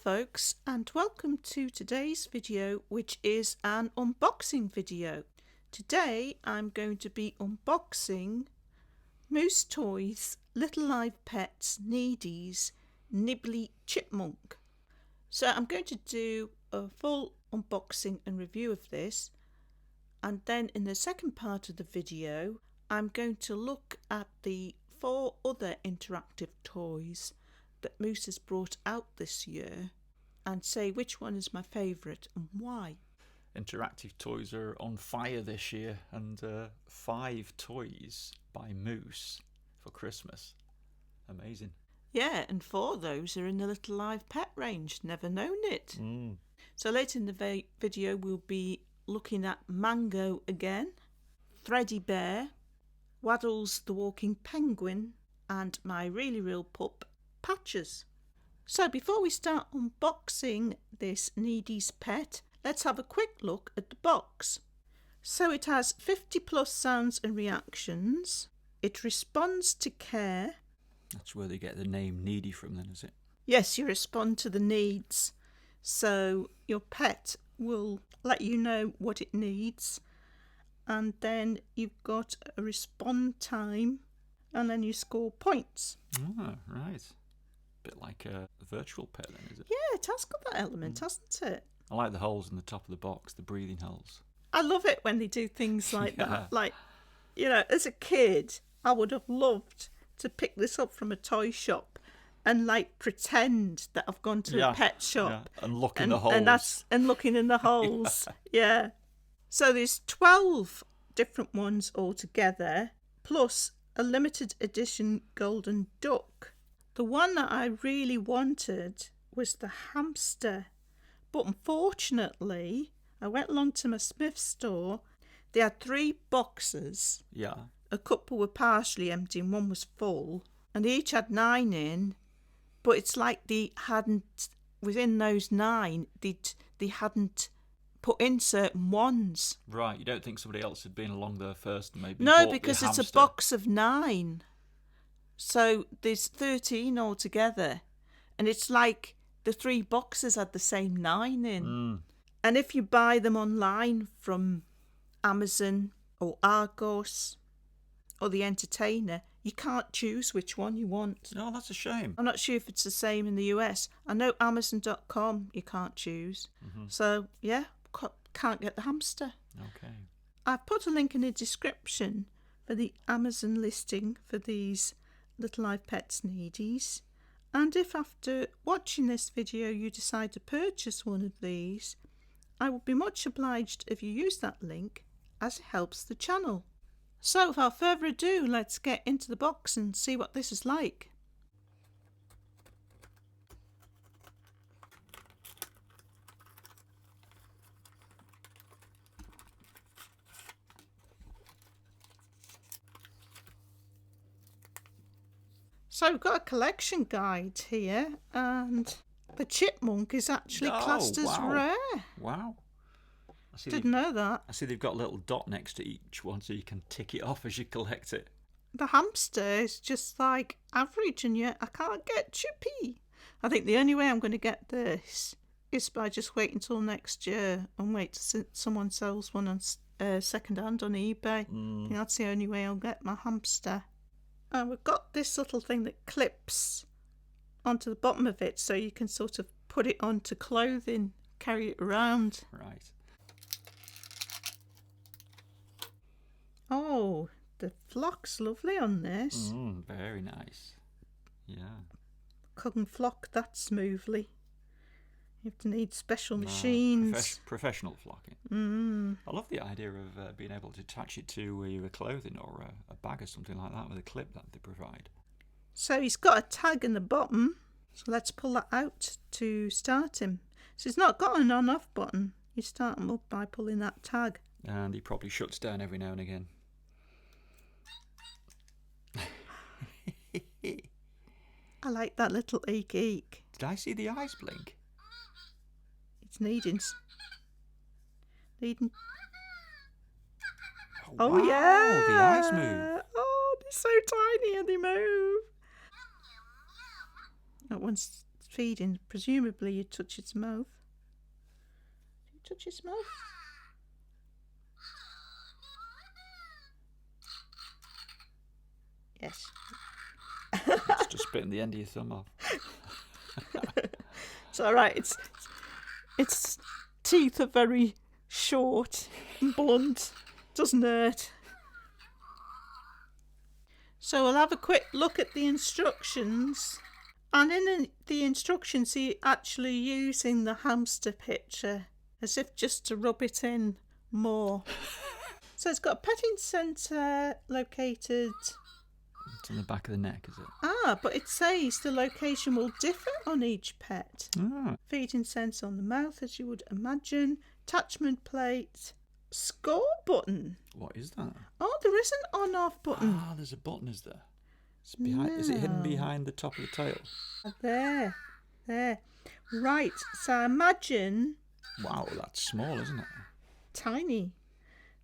folks, and welcome to today's video, which is an unboxing video. Today I'm going to be unboxing Moose Toys Little Live Pets Needees Nibblee Chipmunk. So I'm going to do a full unboxing and review of this, and then in the second part of the video I'm going to look at the 4 other interactive toys that Moose has brought out this year and say which one is my favourite and why. Interactive toys are on fire this year, and 5 toys by Moose for Christmas. Amazing. Yeah, and 4 of those are in the Little Live Pet range. Never known it. So later in the video we'll be looking at Mango again, Thready Bear, Waddles the Walking Penguin, and my really real pup, Patches. So before we start unboxing this Needees pet, let's have a quick look at the box. So it has 50 plus sounds and reactions. It responds to care. That's where they get the name Needy from then, is it? Yes, you respond to the needs. So your pet will let you know what it needs. And then you've got a respond time. And then you score points. Ah, right. Bit like a virtual pet then, is it? Yeah, it has got that element, hasn't it? I like the holes in the top of the box, the breathing holes. I love it when they do things like Yeah. that. Like, you know, as a kid, I would have loved to pick this up from a toy shop and like pretend that I've gone to a pet shop and look in the holes. And looking in the holes. Yeah. So there's 12 different ones altogether, plus a limited edition golden duck. The one that I really wanted was the hamster, but unfortunately I went along to my Smith store. They had 3 boxes. Yeah. A couple were partially empty and one was full, and they each had 9 in, but it's like they hadn't, within those 9, they hadn't put in certain ones. Right, you don't think somebody else had been along there first and maybe No, bought because the it's hamster? a box of 9. So there's 13 altogether. And it's like the 3 boxes had the same 9 in. And if you buy them online from Amazon or Argos or The Entertainer, you can't choose which one you want. Oh, that's a shame. I'm not sure if it's the same in the US. I know Amazon.com you can't choose. So, yeah, can't get the hamster. Okay. I've put a link in the description for the Amazon listing for these Little Live Pets Needees. And if after watching this video you decide to purchase one of these, I would be much obliged if you use that link, as it helps the channel. So without further ado, let's get into the box and see what this is like. So we've got a collection guide here, and the chipmunk is actually classed as rare. Wow. Didn't know that. I see they've got a little dot next to each one so you can tick it off as you collect it. The hamster is just like average, and yet I can't get Chippy. I think the only way I'm going to get this is by just waiting until next year and wait to someone sells one on second hand on eBay. I think that's the only way I'll get my hamster. And we've got this little thing that clips onto the bottom of it so you can sort of put it onto clothing, carry it around. Right. Oh, the flock's lovely on this. Very nice. Yeah. Couldn't flock that smoothly. You have to need special machines. Professional flocking. I love the idea of being able to attach it to your clothing or a bag or something like that with a clip that they provide. So he's got a tag in the bottom. So let's pull that out to start him. So he's not got an on-off button. You start him up by pulling that tag. And he probably shuts down every now and again. I like that little eek eek. Did I see the eyes blink? It's needing. Oh, wow, yeah. The eyes move. Oh, they're so tiny and they move. That one's feeding. Presumably you touch its mouth. Do you touch its mouth? Yes. It's just spitting the end of your thumb off. It's all right. Its teeth are very short and blunt. Doesn't hurt. So we'll have a quick look at the instructions. And in the instructions, he's actually using the hamster picture as if just to rub it in more. So it's got a petting centre located. It's on the back of the neck, is it? Ah, but it says the location will differ on each pet. Ah. Feeding centre on the mouth, as you would imagine. Attachment plate. Score button. What is that? Oh, there is an on-off button. Ah, there's a button, is there? It's behind. No. Is it hidden behind the top of the tail? There. Right, so I imagine... Wow, that's small, isn't it? Tiny.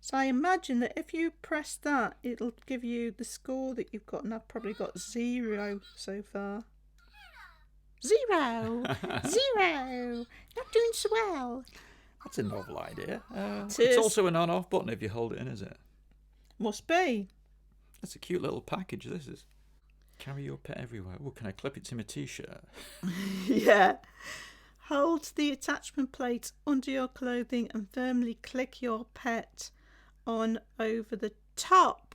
So I imagine that if you press that, it'll give you the score that you've got, and I've probably got 0 so far. 0! 0! Not doing so well. That's a novel idea. It's also an on-off button if you hold it in, is it? Must be. That's a cute little package, this is. Carry your pet everywhere. Oh, can I clip it to my t-shirt? Yeah. Hold the attachment plate under your clothing and firmly click your pet on over the top.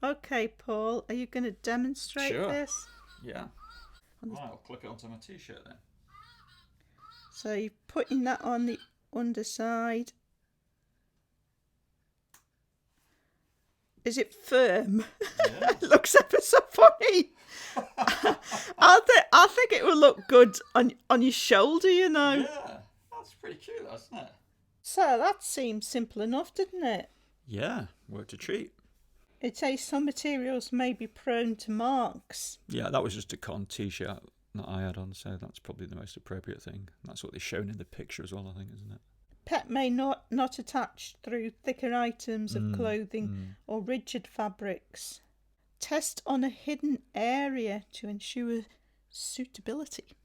Okay, Paul, are you going to demonstrate this? Yeah. Right, I'll clip it onto my t-shirt then. So you're putting that on the underside. Is it firm? Yeah. It looks ever so funny. I think it will look good on your shoulder, you know. Yeah, that's pretty cute, isn't it? So that seems simple enough, didn't it? Yeah, worked a treat. It says some materials may be prone to marks. Yeah, that was just a cotton t-shirt that I had on, so that's probably the most appropriate thing. That's what they've shown in the picture as well, I think, isn't it? Pet may not attach through thicker items of clothing or rigid fabrics. Test on a hidden area to ensure suitability.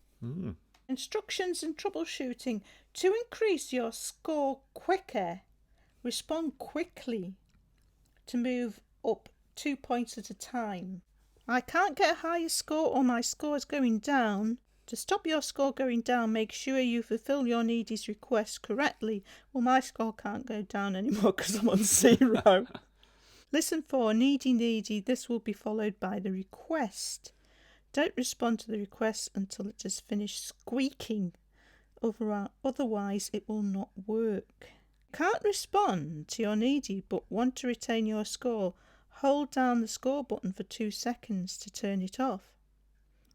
Instructions and troubleshooting. To increase your score quicker, respond quickly to move up 2 points at a time. I can't get a higher score or my score is going down. To stop your score going down, make sure you fulfill your Needees request correctly. Well, my score can't go down anymore because I'm on 0. Listen for needy. This will be followed by the request. Don't respond to the request until it has finished squeaking. Otherwise, it will not work. Can't respond to your needy but want to retain your score. Hold down the score button for 2 seconds to turn it off.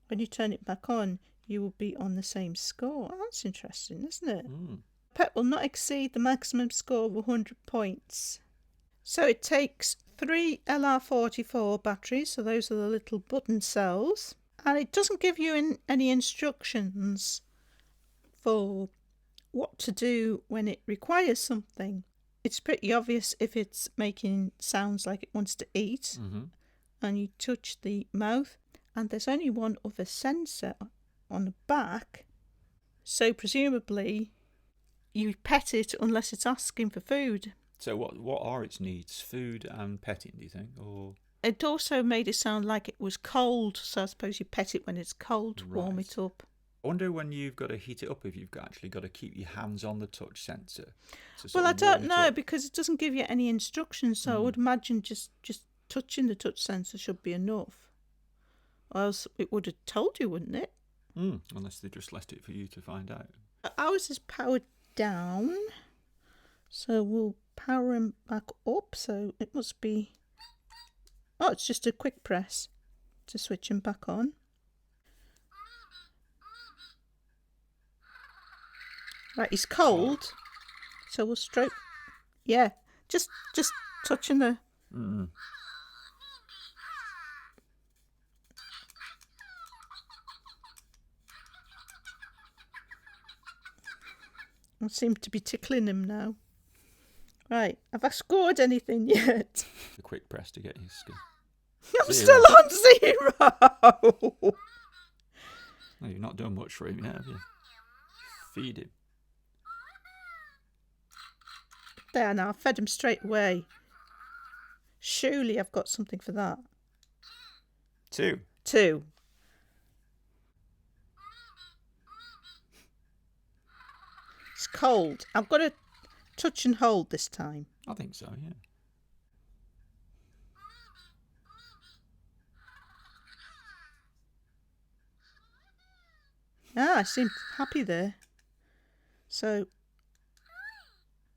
When you turn it back on, you will be on the same score. Oh, that's interesting, isn't it? Pet will not exceed the maximum score of 100 points. So it takes 3 LR44 batteries, so those are the little button cells. And it doesn't give you any instructions for what to do when it requires something. It's pretty obvious if it's making sounds like it wants to eat. And you touch the mouth. And there's only one other sensor on the back. So presumably you pet it unless it's asking for food. So what are its needs? Food and petting, do you think? Or it also made it sound like it was cold, so I suppose you pet it when it's cold to warm it up. I wonder when you've got to heat it up if you've actually got to keep your hands on the touch sensor. Well, I don't know because it doesn't give you any instructions, so I would imagine just touching the touch sensor should be enough. Or else it would have told you, wouldn't it? Unless they just left it for you to find out. Ours is powered down, so we'll power him back up. So it must be... Oh, it's just a quick press to switch him back on. Right, he's cold, so we'll stroke... Yeah, just touching the... I seem to be tickling him now. Right, have I scored anything yet? A quick press to get his skin. I'm still on 0. No, you've not done much for him yet, have you? Feed him. There now, I fed him straight away. Surely I've got something for that. 2. 2. It's cold. I've got to touch and hold this time. I think so, yeah. Ah, I seem happy there. So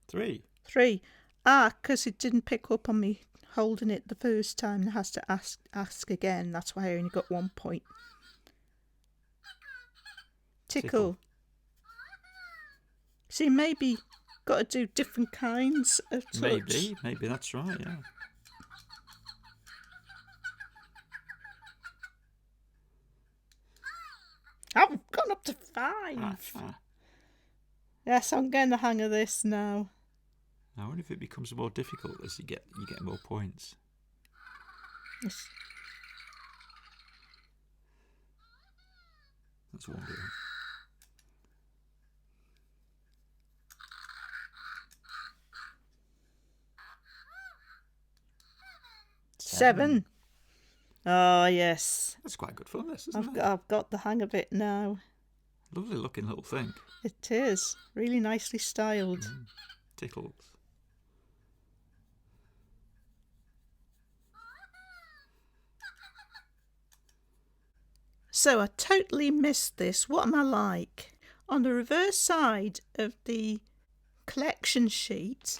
3. 3. Ah, because it didn't pick up on me holding it the first time. It has to ask again. That's why I only got 1 point. Tickle. See, maybe got to do different kinds of touch. Maybe that's right, yeah. I've gone up to 5. Yes, I'm getting the hang of this now. I wonder if it becomes more difficult as you get more points. Yes. That's wonderful. 7. Oh, yes. That's quite good fun, this, isn't it? I've got the hang of it now. Lovely looking little thing. It is. Really nicely styled. Tickles. So I totally missed this. What am I like? On the reverse side of the collection sheet,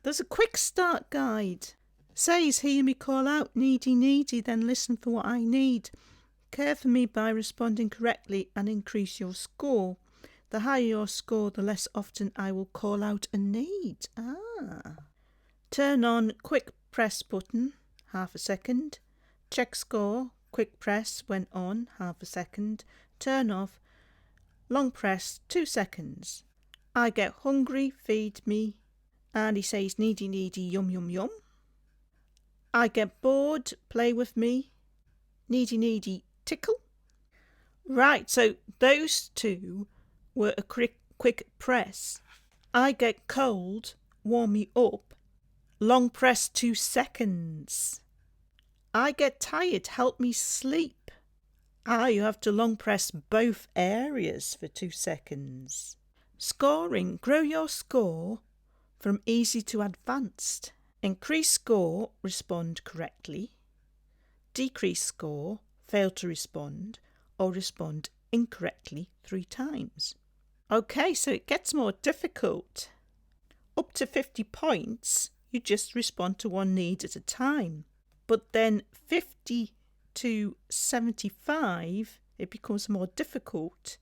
there's a quick start guide. Says, hear me call out, needy, needy, then listen for what I need. Care for me by responding correctly and increase your score. The higher your score, the less often I will call out a need. Turn on quick press button, half a second. Check score, quick press when on, half a second. Turn off, long press, 2 seconds. I get hungry, feed me. And he says, needy, needy, yum, yum, yum. I get bored, play with me. Needy, needy, tickle. Right, so those 2 were a quick press. I get cold, warm me up. Long press, 2 seconds. I get tired, help me sleep. You have to long press both areas for 2 seconds. Scoring, grow your score from easy to advanced. Increase score, respond correctly. Decrease score, fail to respond, or respond incorrectly 3 times. Okay, so it gets more difficult. Up to 50 points, you just respond to 1 need at a time. But then 50 to 75, it becomes more difficult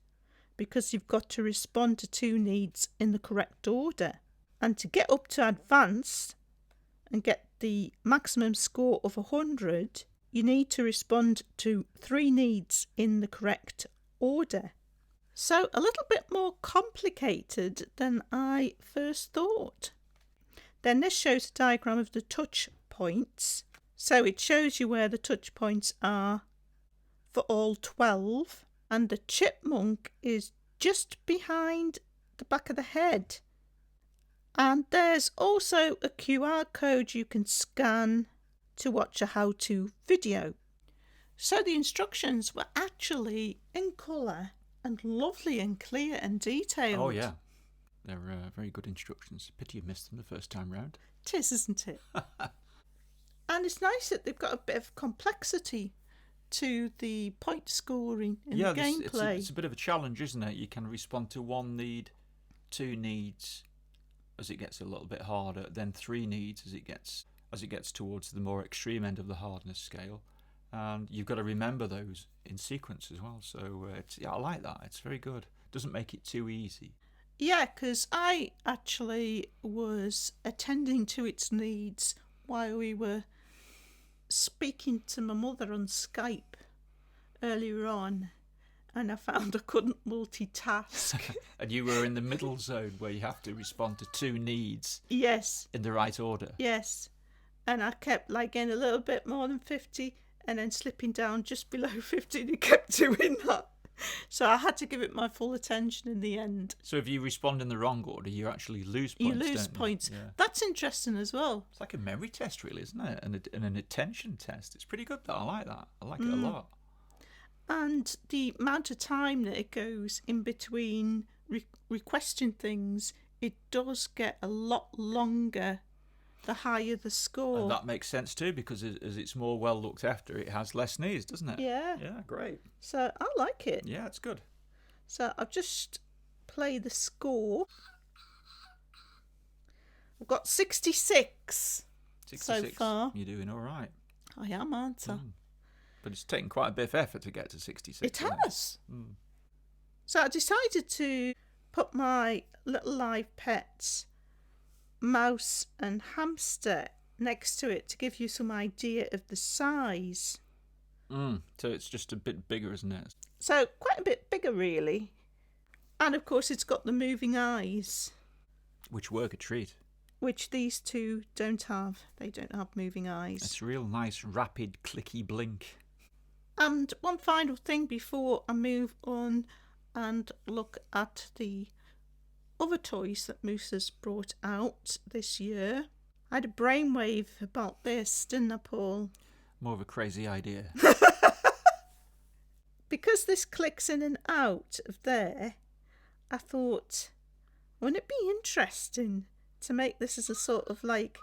because you've got to respond to 2 needs in the correct order. And to get up to advanced and get the maximum score of 100, you need to respond to 3 needs in the correct order. So a little bit more complicated than I first thought. Then this shows a diagram of the touch points. So it shows you where the touch points are for all 12. And the chipmunk is just behind the back of the head. And there's also a QR code you can scan to watch a how-to video. So the instructions were actually in colour and lovely and clear and detailed. Oh, yeah. They're very good instructions. Pity you missed them the first time round. It is, isn't it? And it's nice that they've got a bit of complexity to the point scoring in the gameplay. It's a bit of a challenge, isn't it? You can respond to 1 need, 2 needs as it gets a little bit harder, then 3 needs as it gets towards the more extreme end of the hardness scale. And you've got to remember those in sequence as well. So I like that. It's very good. Doesn't make it too easy. Yeah, because I actually was attending to its needs while we were speaking to my mother on Skype earlier on, and I found I couldn't multitask. And you were in the middle zone where you have to respond to 2 needs. Yes. In the right order. Yes. And I kept getting a little bit more than 50 and then slipping down just below 50, and he kept doing that. So I had to give it my full attention in the end. So if you respond in the wrong order, you actually lose points. You lose don't points. You? Yeah. That's interesting as well. It's like a memory test, really, isn't it? And an attention test. It's pretty good, though. I like that. I like it a lot. And the amount of time that it goes in between requesting things, it does get a lot longer the higher the score. And that makes sense too, because as it's more well looked after, it has less needs, doesn't it? Yeah. Yeah, great. So I like it. Yeah, it's good. So I've just played the score. I've got 66 so far. You're doing all right. I am, aren't I? But it's taken quite a bit of effort to get to 66. It has. So I decided to put my little live pets, mouse and hamster, next to it to give you some idea of the size. So it's just a bit bigger, isn't it? So quite a bit bigger, really. And of course it's got the moving eyes. Which work a treat. Which these two don't have. They don't have moving eyes. It's a real nice, rapid, clicky blink. And one final thing before I move on and look at the other toys that Moose has brought out this year. I had a brainwave about this, didn't I, Paul? More of a crazy idea. Because this clicks in and out of there, I thought, wouldn't it be interesting to make this as a sort of like...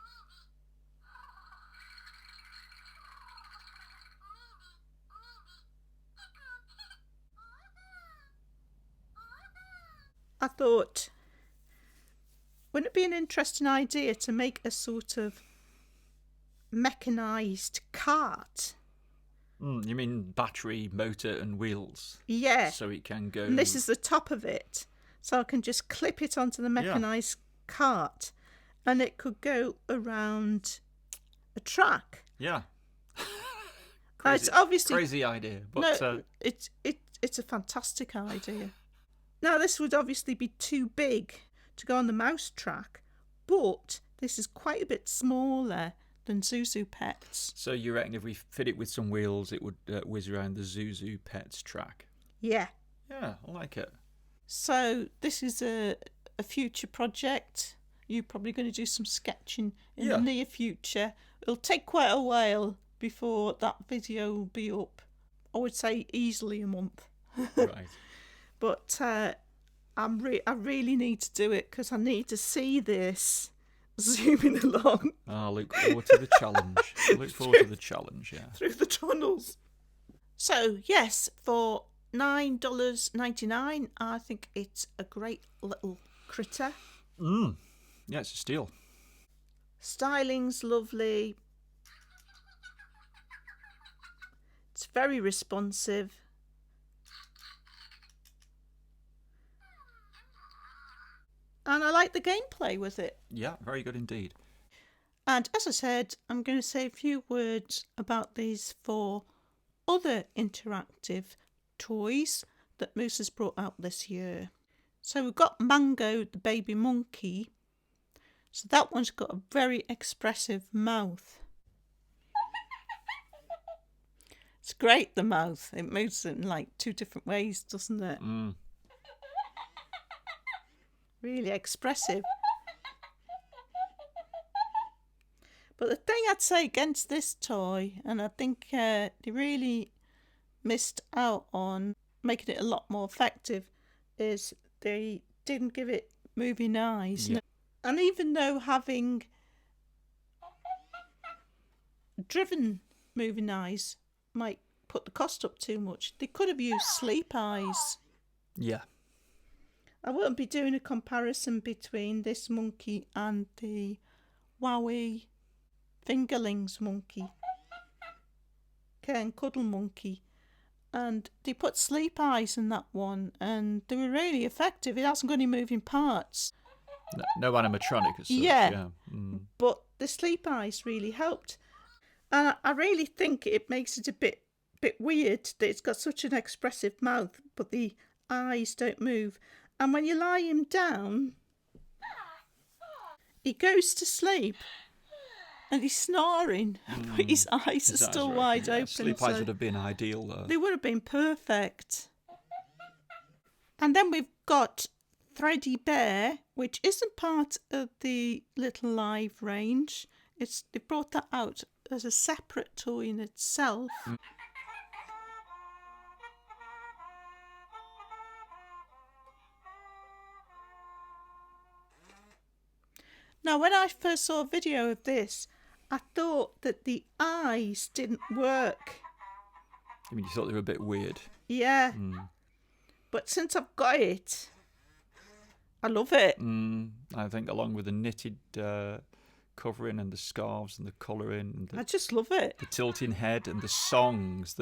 I thought, wouldn't it be an interesting idea to make a sort of mechanised cart? You mean battery, motor and wheels? Yeah. So it can go... And this is the top of it. So I can just clip it onto the mechanised cart and it could go around a track. Yeah. It's obviously... Crazy idea. But, no, it's a fantastic idea. Now, this would obviously be too big to go on the mouse track, but this is quite a bit smaller than Zuzu Pets. So you reckon if we fit it with some wheels, it would whiz around the Zuzu Pets track? Yeah. Yeah, I like it. So this is a future project. You're probably going to do some sketching in the near future. It'll take quite a while before that video will be up. I would say easily a month. Right. But I really need to do it because I need to see this zooming along. I look forward to the challenge. Through the tunnels. So, yes, for $9.99, I think it's a great little critter. Yeah, it's a steal. Styling's lovely. It's very responsive. And I like the gameplay with it. Yeah, very good indeed. And as I said, I'm going to say a few words about these 4 other interactive toys that Moose has brought out this year. So we've got Mango, the baby monkey. So that one's got a very expressive mouth. It's great, the mouth. It moves in like 2 different ways, doesn't it? Really expressive. But the thing I'd say against this toy, and I think they really missed out on making it a lot more effective, is they didn't give it moving eyes. Yeah. And even though having driven moving eyes might put the cost up too much, they could have used sleep eyes. Yeah. I won't be doing a comparison between this monkey and the Wowie Fingerlings monkey, Cairn Cuddle monkey, and they put sleep eyes in that one and they were really effective. It hasn't got any moving parts. No animatronic as such. Yeah. But the sleep eyes really helped. And I really think it makes it a bit weird that it's got such an expressive mouth but the eyes don't move. And when you lie him down, he goes to sleep and he's snoring, but his eyes are still wide open. Sleep eyes would have been ideal, though. They would have been perfect. And then we've got Thready Bear, which isn't part of the Little Live range. They brought that out as a separate toy in itself. Now, when I first saw a video of this, I thought that the eyes didn't work. I mean, you thought they were a bit weird. Yeah. But since I've got it, I love it. I think along with the knitted covering and the scarves and the colouring and I just love it. the tilting head and the songs,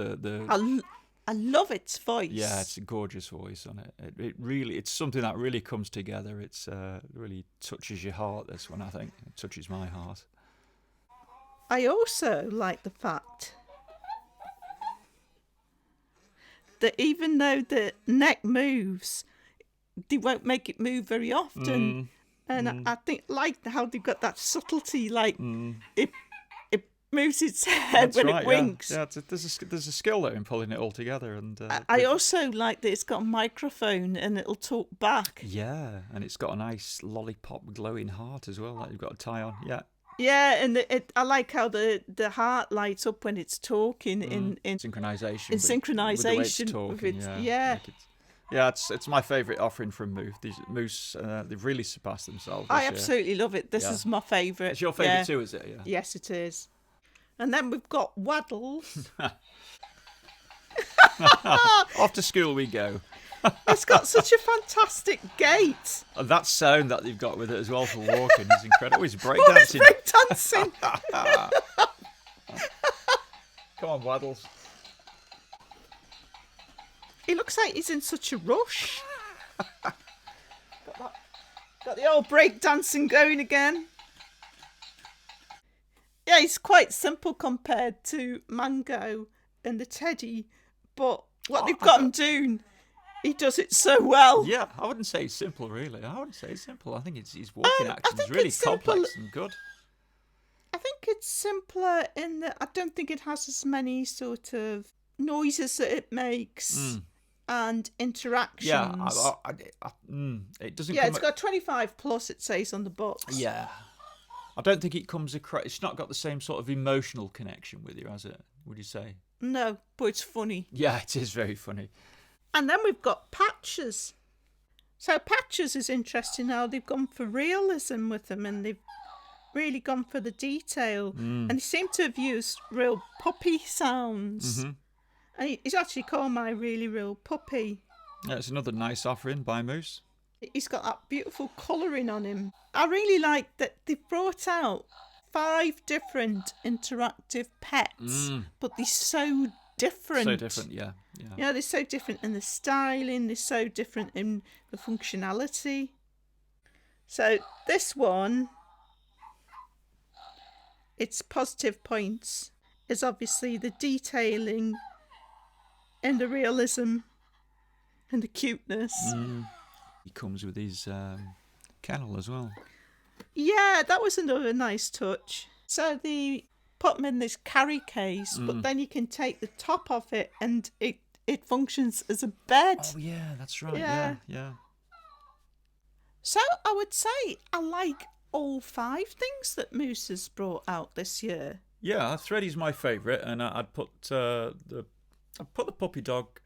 I love its voice. Yeah, it's a gorgeous voice on it. It's something that really comes together. It's really touches your heart, this one, I think. It touches my heart. I also like the fact that even though the neck moves, they won't make it move very often. I think like how they've got that subtlety, like it moves its head when it winks. Yeah, there's a skill there in pulling it all together. And I also like that it's got a microphone and it'll talk back. Yeah, and it's got a nice lollipop glowing heart as well that you've got to tie on. Yeah. Yeah, and I like how the heart lights up when it's talking in synchronization. In synchronization with it. Yeah. Yeah, it's my favourite offering from Moose. They've really surpassed themselves. I absolutely love it. This is my favourite. It's your favourite too, is it? Yeah. Yes, it is. And then we've got Waddles. Off to school we go. It's got such a fantastic gait. And that sound that they've got with it as well for walking is incredible. It's breakdancing. It's breakdancing. Come on, Waddles. He looks like he's in such a rush. Got the old breakdancing going again. Yeah, he's quite simple compared to Mango and the Teddy, but what they've got him doing, he does it so well. Yeah, I wouldn't say it's simple, really. I wouldn't say it's simple. I think his walking action is really complex and good. I think it's simpler in that I don't think it has as many sort of noises that it makes and interactions. Yeah, it doesn't. Yeah, it's got 25 plus. It says on the box. Yeah, I don't think it comes across. It's not got the same sort of emotional connection with you, has it? Would you say? No, but it's funny. Yeah, it is very funny. And then we've got Patches. So Patches is interesting how they've gone for realism with them, and they've really gone for the detail. And they seem to have used real puppy sounds. And he's actually called My Really Real Puppy. Yeah, it's another nice offering by Moose. He's got that beautiful colouring on him. I really like that they've brought out 5 different interactive pets, but they're so different. So different, yeah. Yeah, they're so different in the styling, they're so different in the functionality. So this one, its positive points is obviously the detailing and the realism and the cuteness. He comes with his kennel as well. Yeah, that was another nice touch. So they put them in this carry case, but then you can take the top off it and it functions as a bed. Oh, yeah, that's right. Yeah. So I would say I like all 5 things that Moose has brought out this year. Yeah, Thready's my favourite, and I'd put the puppy dog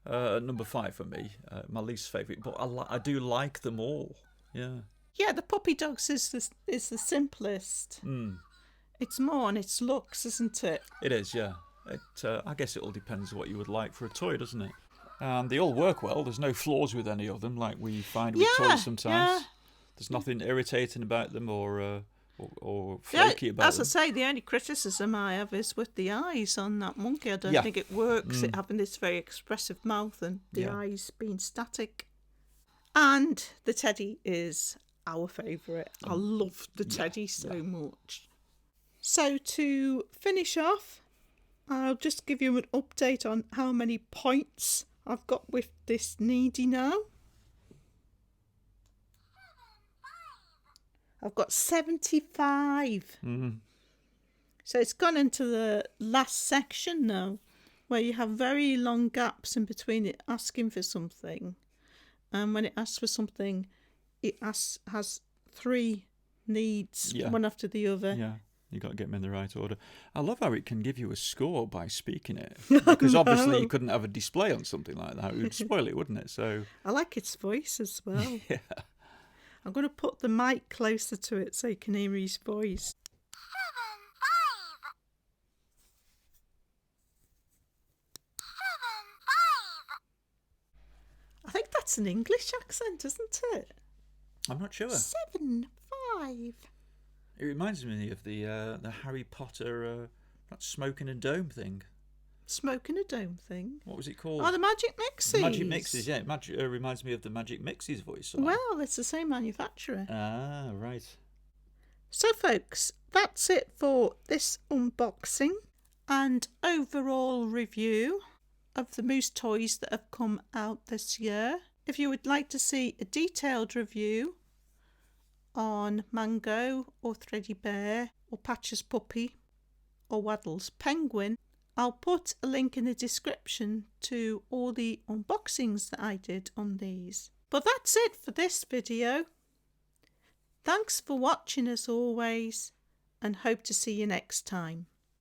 at number 5 for me, my least favourite. But I do like them all. Yeah. Yeah, the puppy dogs is the simplest. It's more on its looks, isn't it? It is, yeah. I guess it all depends what you would like for a toy, doesn't it? And they all work well. There's no flaws with any of them, like we find with toys sometimes. Yeah. There's nothing irritating about them or flaky about them. As I say, the only criticism I have is with the eyes on that monkey. I don't think it works, it having this very expressive mouth and the eyes being static. And the Teddy is our favourite. I love the Teddy so much. So to finish off, I'll just give you an update on how many points I've got with this Needees now. I've got 75. So it's gone into the last section now, where you have very long gaps in between it asking for something. and when it asks for something, it has 3 needs, one after the other. Yeah, you got to get them in the right order. I love how it can give you a score by speaking it, because obviously you couldn't have a display on something like that. It would spoil it, wouldn't it? So I like its voice as well. yeah. I'm going to put the mic closer to it so you can hear his voice. 7, 5. I think that's an English accent, isn't it? I'm not sure. 7, 5. It reminds me of the Harry Potter that smoke in a dome thing. Smoke in a dome thing? What was it called? Oh, the Magic Mixies. Magic Mixes, yeah. It reminds me of the Magic Mixes voice. Well, it's the same manufacturer. Ah, right. So, folks, that's it for this unboxing and overall review of the Moose toys that have come out this year. If you would like to see a detailed review on Mango or Thready Bear or Patch's Puppy or Waddle's Penguin, I'll put a link in the description to all the unboxings that I did on these. But that's it for this video. Thanks for watching as always, and hope to see you next time.